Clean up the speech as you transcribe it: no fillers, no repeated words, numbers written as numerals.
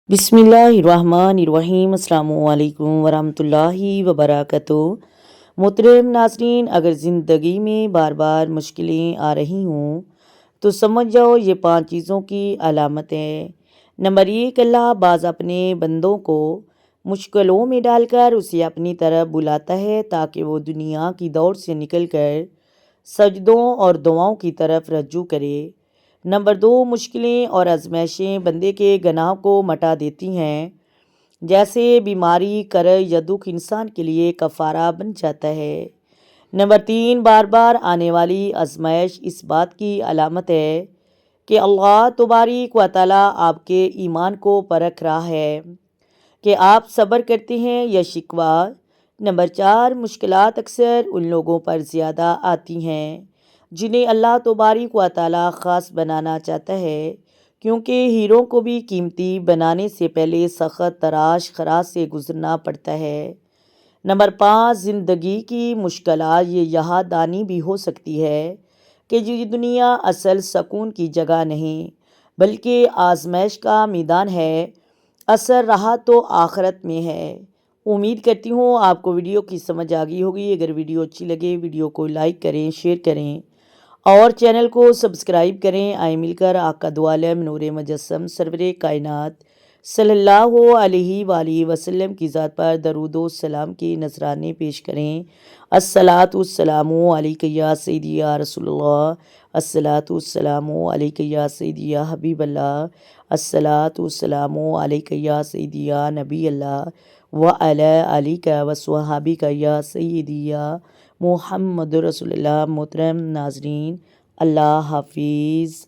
بسم اللہ الرحمن الرحیم۔ السلام علیکم ورحمۃ اللہ وبرکاتہ۔ محترم ناظرین، اگر زندگی میں بار بار مشکلیں آ رہی ہوں تو سمجھ جاؤ یہ 5 چیزوں کی علامت ہے۔ نمبر 1، اللہ بعض اپنے بندوں کو مشکلوں میں ڈال کر اسے اپنی طرف بلاتا ہے تاکہ وہ دنیا کی دوڑ سے نکل کر سجدوں اور دعاؤں کی طرف رجوع کرے۔ نمبر 2، مشکلیں اور آزمائشیں بندے کے گناہ کو مٹا دیتی ہیں، جیسے بیماری، قرض یا دکھ انسان کے لیے کفارہ بن جاتا ہے۔ نمبر 3، بار بار آنے والی آزمائش اس بات کی علامت ہے کہ اللہ تبارک و تعالیٰ آپ کے ایمان کو پرکھ رہا ہے کہ آپ صبر کرتے ہیں یا شکوہ۔ نمبر 4، مشکلات اکثر ان لوگوں پر زیادہ آتی ہیں جنہیں اللہ تبارک و تعالیٰ خاص بنانا چاہتا ہے، کیونکہ ہیروں کو بھی قیمتی بنانے سے پہلے سخت تراش خراش سے گزرنا پڑتا ہے۔ نمبر 5، زندگی کی مشکلات یہ یاد دانی بھی ہو سکتی ہے کہ یہ دنیا اصل سکون کی جگہ نہیں بلکہ آزمائش کا میدان ہے، اثر رہا تو آخرت میں ہے۔ امید کرتی ہوں آپ کو ویڈیو کی سمجھ آ گئی ہوگی۔ اگر ویڈیو اچھی لگے ویڈیو کو لائک کریں، شیئر کریں اور چینل کو سبسکرائب کریں۔ آئیں مل کر آقا دو عالم نور مجسم سرور کائنات صلی اللہ علیہ وآلہ وسلم کی ذات پر درود و سلام کی نذرانے پیش کریں۔ الصلاۃ والسلام علیک یا سیدی یا رسول اللہ، الصلاۃ والسلام علیک یا سیدی یا حبیب اللہ، الصلاۃ والسلام علیک یا سیدی یا نبی اللہ وعلی آلک وصحابک یا سیدی یا محمد رسول اللہ۔ محترم ناظرین، اللہ حافظ۔